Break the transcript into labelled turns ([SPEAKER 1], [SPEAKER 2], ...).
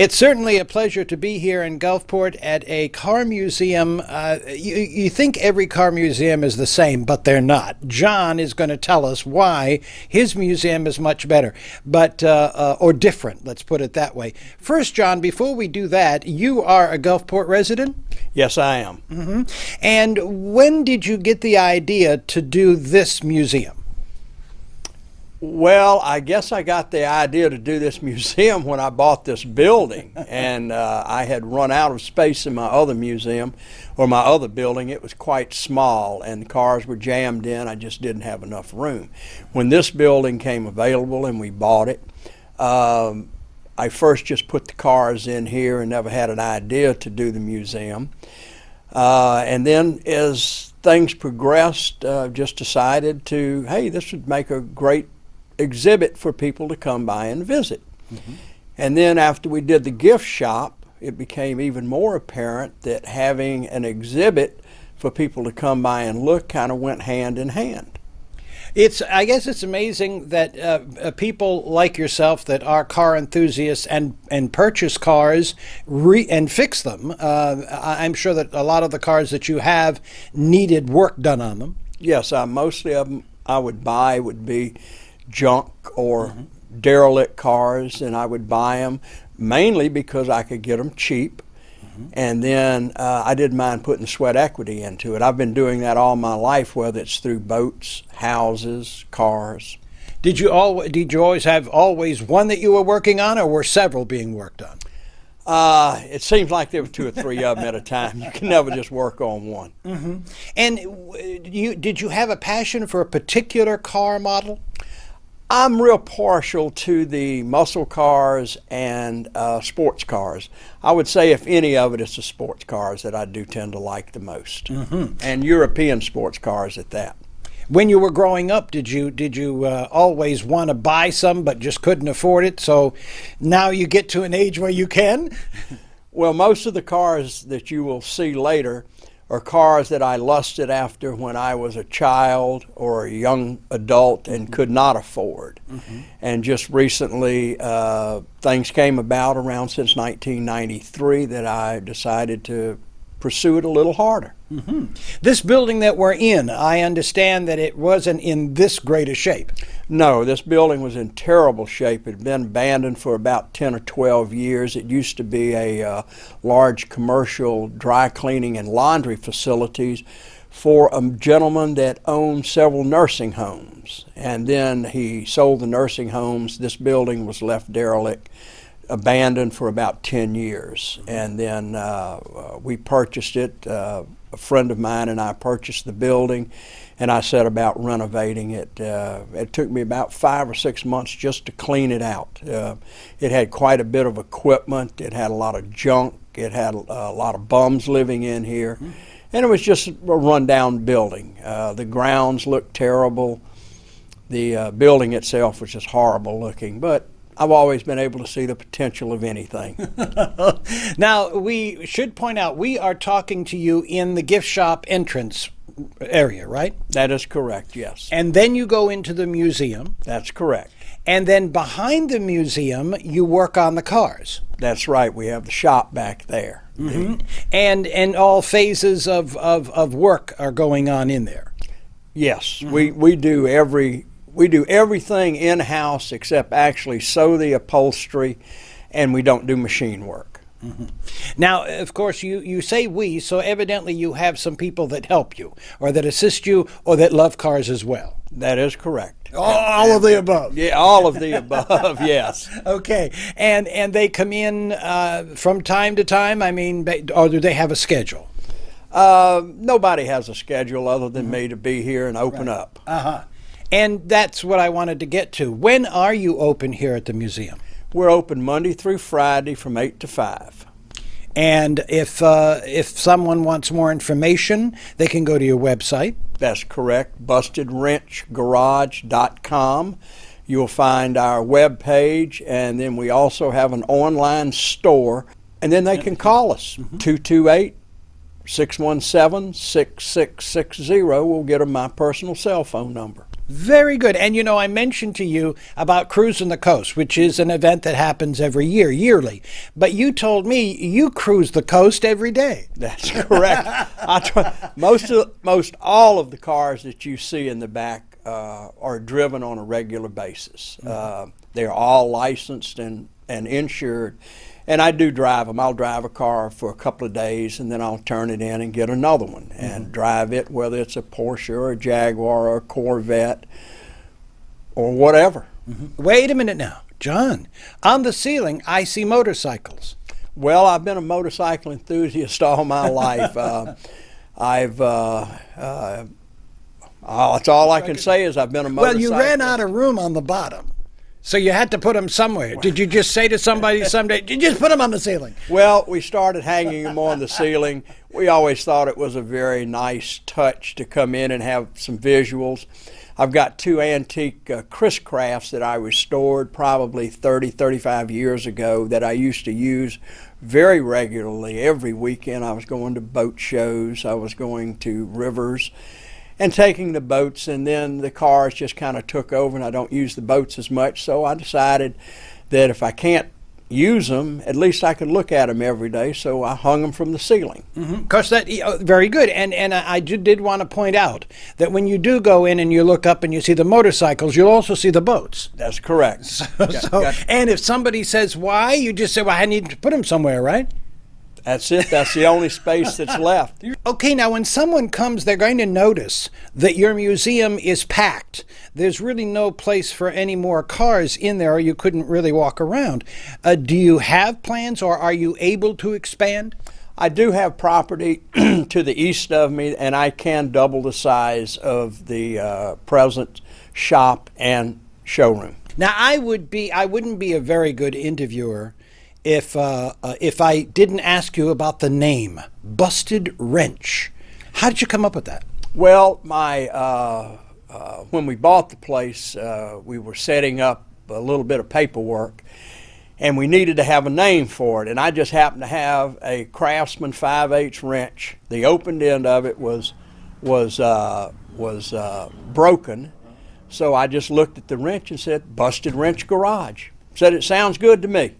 [SPEAKER 1] It's certainly a pleasure to be here in Gulfport at a car museum. You think every car museum is the same, but they're not. John is going to tell us why his museum is much better, or different, let's put it that way. First, John, before we do that, you are a Gulfport resident?
[SPEAKER 2] Yes, I am.
[SPEAKER 1] Mm-hmm. And when did you get the idea to do this museum?
[SPEAKER 2] Well, I guess I got the idea to do this museum when I bought this building, and I had run out of space in my other museum, or my other building. It was quite small, and the cars were jammed in. I just didn't have enough room. When this building came available and we bought it, I first just put the cars in here and never had an idea to do the museum. And then as things progressed, just decided to, hey, this would make a great exhibit for people to come by and visit. Mm-hmm. And then after we did the gift shop, it became even more apparent that having an exhibit for people to come by and look kind of went hand in hand.
[SPEAKER 1] I guess it's amazing that people like yourself that are car enthusiasts and purchase cars and fix them. I'm sure that a lot of the cars that you have needed work done on them.
[SPEAKER 2] Yes, mostly of them I would buy would be junk or derelict cars, and I would buy them mainly because I could get them cheap. And then I didn't mind putting sweat equity into it. I've been doing that all my life, whether it's through boats, houses, cars.
[SPEAKER 1] Did you always have one that you were working on, or were several being worked on?
[SPEAKER 2] It seems like there were 2 or 3 of them at a time. You can never just work on one.
[SPEAKER 1] Mm-hmm. And did you have a passion for a particular car model?
[SPEAKER 2] I'm real partial to the muscle cars and sports cars. I would say if any of it, it's the sports cars that I do tend to like the most, and European sports cars at that.
[SPEAKER 1] When you were growing up, did you always want to buy some but just couldn't afford it? So now you get to an age where you can?
[SPEAKER 2] Well, most of the cars that you will see later are cars that I lusted after when I was a child or a young adult and could not afford. And just recently, things came about around since 1993 that I decided to pursue it a little harder.
[SPEAKER 1] This building that we're in, I understand that it wasn't in this great a shape.
[SPEAKER 2] No, this building was in terrible shape. It had been abandoned for about 10 or 12 years. It used to be a large commercial dry cleaning and laundry facilities for a gentleman that owned several nursing homes. And then he sold the nursing homes. This building was left derelict, abandoned for about 10 years. And then we purchased it. A friend of mine and I purchased the building, and I set about renovating it. It took me about 5 or 6 months just to clean it out. It had quite a bit of equipment. It had a lot of junk. It had a lot of bums living in here. And it was just a rundown building. The grounds looked terrible. The building itself was just horrible looking, but I've always been able to see the potential of anything.
[SPEAKER 1] Now, we should point out, we are talking to you in the gift shop entrance area, right?
[SPEAKER 2] That is correct, yes.
[SPEAKER 1] And then you go into the museum.
[SPEAKER 2] That's correct.
[SPEAKER 1] And then behind the museum, you work on the cars.
[SPEAKER 2] That's right. We have the shop back there.
[SPEAKER 1] And all phases of work are going on in there.
[SPEAKER 2] Yes, we do everything in-house except actually sew the upholstery, and we don't do machine work.
[SPEAKER 1] Now, of course, you say we, so evidently you have some people that help you, or that assist you, or that love cars as well.
[SPEAKER 2] That is correct.
[SPEAKER 1] All of the above.
[SPEAKER 2] Yeah, all of the above, yes.
[SPEAKER 1] Okay, and they come in from time to time, I mean, or do they have a schedule?
[SPEAKER 2] Nobody has a schedule other than me to be here and open up.
[SPEAKER 1] And that's what I wanted to get to. When are you open here at the museum?
[SPEAKER 2] We're open Monday through Friday from 8 to 5.
[SPEAKER 1] And if someone wants more information, they can go to your website.
[SPEAKER 2] That's correct, bustedwrenchgarage.com. You'll find our web page, and then we also have an online store, and then they can call us, 228-617-6660. We'll get them my personal cell phone number.
[SPEAKER 1] Very good. And you know, I mentioned to you about Cruising the Coast, which is an event that happens every year, yearly. But you told me you cruise the coast every day.
[SPEAKER 2] That's correct. Most all of the cars that you see in the back are driven on a regular basis. They're all licensed and insured. And I do drive them. I'll drive a car for a couple of days, and then I'll turn it in and get another one and drive it, whether it's a Porsche or a Jaguar or a Corvette or whatever.
[SPEAKER 1] Wait a minute now. John, on the ceiling, I see motorcycles.
[SPEAKER 2] Well, I've been a motorcycle enthusiast all my life. That's all I can say is I've been a
[SPEAKER 1] Well,
[SPEAKER 2] motorcycle.
[SPEAKER 1] you ran out of room on the bottom, so you had to put them somewhere. Did you just say to somebody someday, you just put them on the ceiling?
[SPEAKER 2] Well, we started hanging them on the ceiling. We always thought it was a very nice touch to come in and have some visuals. I've got two antique Chris Crafts that I restored probably 30, 35 years ago that I used to use very regularly. Every weekend I was going to boat shows, I was going to rivers and taking the boats, and then the cars just kind of took over and I don't use the boats as much, so I decided that if I can't use them, at least I could look at them every day, so I hung them from the ceiling.
[SPEAKER 1] Because that, very good. And I did want to point out that when you do go in and you look up and you see the motorcycles, you'll also see the boats.
[SPEAKER 2] That's correct.
[SPEAKER 1] And if somebody says why, you just say, well, I need to put them somewhere, right?
[SPEAKER 2] That's it. That's the only space that's left.
[SPEAKER 1] Okay, now when someone comes, they're going to notice that your museum is packed. There's really no place for any more cars in there, or you couldn't really walk around. Do you have plans, or are you able to expand?
[SPEAKER 2] I do have property to the east of me, and I can double the size of the present shop and showroom.
[SPEAKER 1] Now, I wouldn't be a very good interviewer if I didn't ask you about the name, Busted Wrench. How did you come up with that?
[SPEAKER 2] Well, when we bought the place, we were setting up a little bit of paperwork, and we needed to have a name for it. And I just happened to have a Craftsman 5/8 wrench. The opened end of it was broken, so I just looked at the wrench and said, "Busted Wrench Garage." Said it sounds good to me.